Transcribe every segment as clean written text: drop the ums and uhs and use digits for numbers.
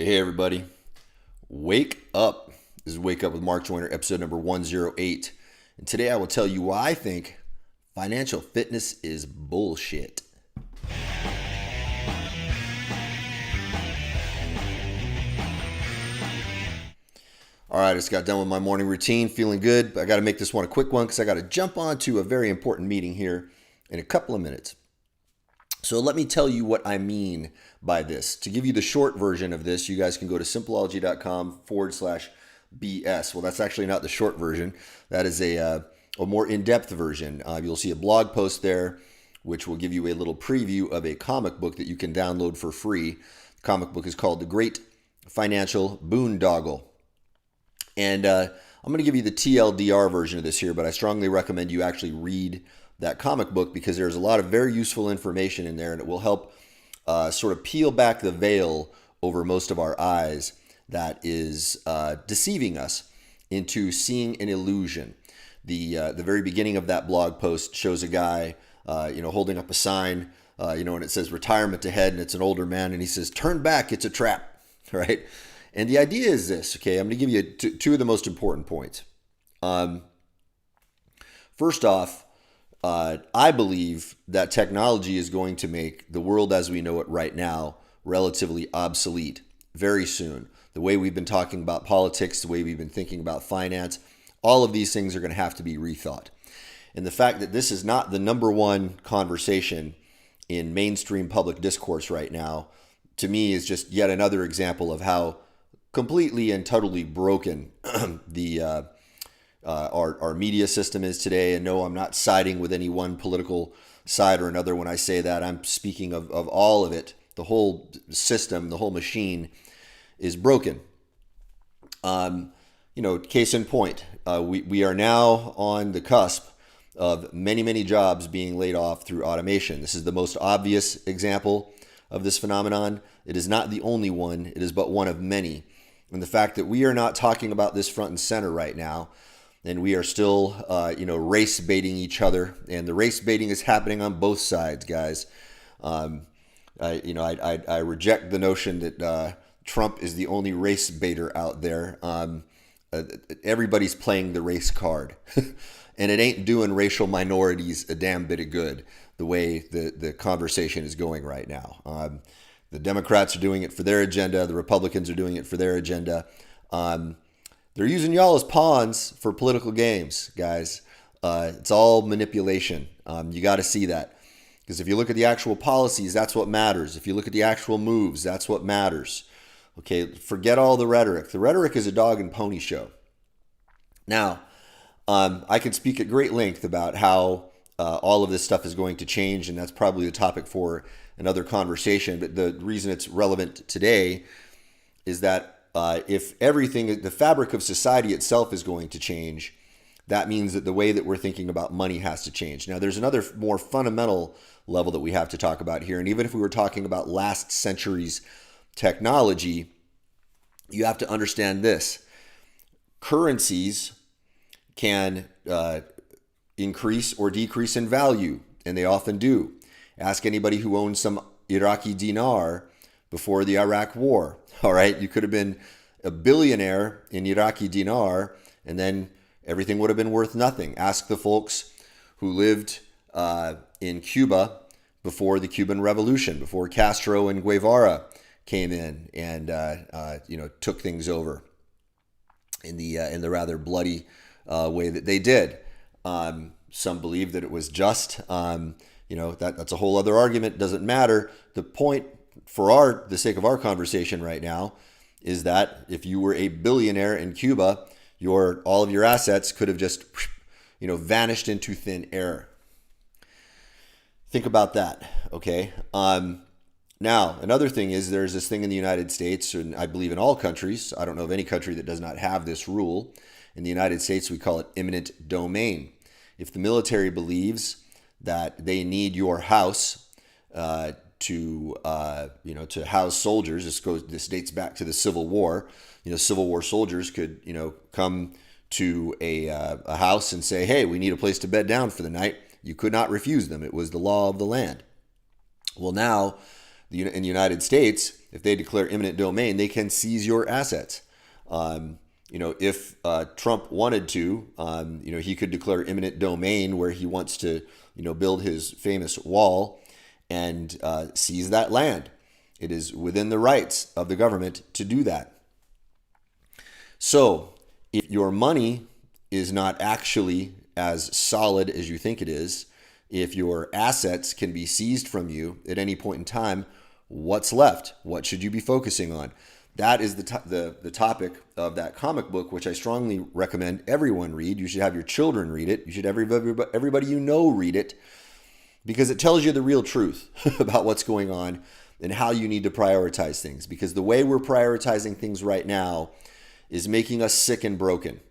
Hey everybody, wake up. This is Wake Up with Mark Joyner, episode number 108. And today I will tell you why I think financial fitness is bullshit. All right, I just got done with my morning routine, feeling good. But I got to make this one a quick one because I got to jump on to a very important meeting here in a couple of minutes. So let me tell you what I mean by this. To give you the short version of this, you guys can go to simpleology.com/BS. Well, that's actually not the short version. That is a more in-depth version. You'll see a blog post there, which will give you a little preview of a comic book that you can download for free. The comic book is called The Great Financial Boondoggle. And I'm going to give you the TLDR version of this here, but I strongly recommend you actually read that comic book because there's a lot of very useful information in there, and it will help sort of peel back the veil over most of our eyes that is deceiving us into seeing an illusion. The very beginning of that blog post shows a guy, holding up a sign, and it says retirement ahead, and it's an older man, and he says, "Turn back, it's a trap," right? And the idea is this, okay? I'm going to give you two of the most important points. First off, I believe that technology is going to make the world as we know it right now relatively obsolete very soon. The way we've been talking about politics, the way we've been thinking about finance, all of these things are going to have to be rethought. And the fact that this is not the number one conversation in mainstream public discourse right now, to me, is just yet another example of how completely and totally broken our media system is today. And no, I'm not siding with any one political side or another when I say that. I'm speaking of all of it. The whole system, the whole machine is broken. Case in point, we are now on the cusp of many, many jobs being laid off through automation. This is the most obvious example of this phenomenon. It is not the only one. It is but one of many. And the fact that we are not talking about this front and center right now, and we are still, race baiting each other, and the race baiting is happening on both sides, guys. I reject the notion that Trump is the only race baiter out there. Everybody's playing the race card, and it ain't doing racial minorities a damn bit of good the way the conversation is going right now. The Democrats are doing it for their agenda. The Republicans are doing it for their agenda. They're using y'all as pawns for political games, guys. It's all manipulation. You got to see that. Because if you look at the actual policies, that's what matters. If you look at the actual moves, that's what matters. Okay, forget all the rhetoric. The rhetoric is a dog and pony show. Now, I can speak at great length about how all of this stuff is going to change, and that's probably the topic for another conversation. But the reason it's relevant today is that if everything, the fabric of society itself is going to change, that means that the way that we're thinking about money has to change. Now, there's another more fundamental level that we have to talk about here. And even if we were talking about last century's technology, you have to understand this. Currencies can increase or decrease in value, and they often do. Ask anybody who owned some Iraqi dinar before the Iraq War. All right, you could have been a billionaire in Iraqi dinar, and then everything would have been worth nothing. Ask the folks who lived in Cuba before the Cuban Revolution, before Castro and Guevara came in and took things over in the rather bloody way that they did. Some believe that it was just. That's a whole other argument. Doesn't matter. The point for the sake of our conversation right now is that if you were a billionaire in Cuba, all of your assets could have just vanished into thin air. Think about that, okay? Now, another thing is there's this thing in the United States, and I believe in all countries. I don't know of any country that does not have this rule. In the United States, we call it eminent domain. If the military believes that they need your house to house soldiers, this dates back to the Civil War. Civil War soldiers could come to a house and say, "Hey, we need a place to bed down for the night." You could not refuse them. It was the law of the land. Well, now In the United States, if they declare eminent domain, they can seize your assets. If Trump wanted to, he could declare eminent domain where he wants to, build his famous wall and seize that land. It is within the rights of the government to do that. So if your money is not actually as solid as you think it is, if your assets can be seized from you at any point in time, what's left? What should you be focusing on? That is the topic of that comic book, which I strongly recommend everyone read. You should have your children read it. You should everybody you know read it, because it tells you the real truth about what's going on and how you need to prioritize things. Because the way we're prioritizing things right now is making us sick and broken.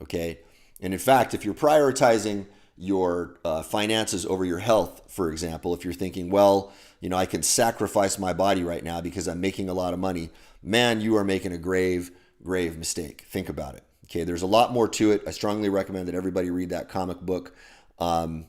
Okay? And in fact, if you're prioritizing your finances over your health, for example, if you're thinking, well, I can sacrifice my body right now because I'm making a lot of money, man, you are making a grave mistake. Think about it. Okay, there's a lot more to it. I strongly recommend that everybody read that comic book. I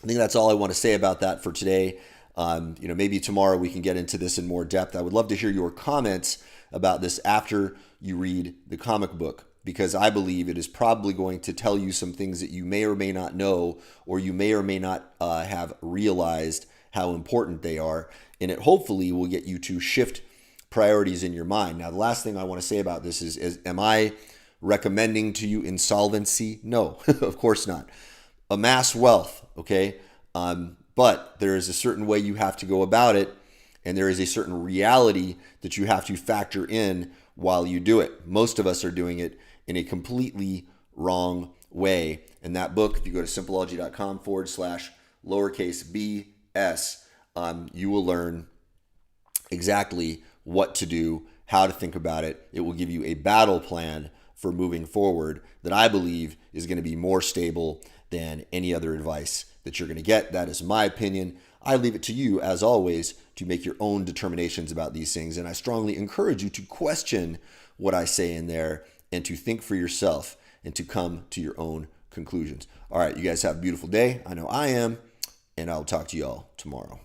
think that's all I want to say about that for today. Maybe tomorrow we can get into this in more depth. I would love to hear your comments about this after you read the comic book, because I believe it is probably going to tell you some things that you may or may not know, or you may or may not have realized how important they are. And it hopefully will get you to shift priorities in your mind. Now, the last thing I want to say about this is am I recommending to you insolvency? No, of course not. Amass wealth, okay? But there is a certain way you have to go about it, and there is a certain reality that you have to factor in while you do it. Most of us are doing it in a completely wrong way. And that book, if you go to simpleology.com/bs, you will learn exactly what to do, how to think about it. It will give you a battle plan for moving forward that I believe is going to be more stable than any other advice that you're going to get. That is my opinion. I leave it to you, as always, to make your own determinations about these things. And I strongly encourage you to question what I say in there and to think for yourself and to come to your own conclusions. All right, you guys have a beautiful day. I know I am, and I'll talk to you all tomorrow.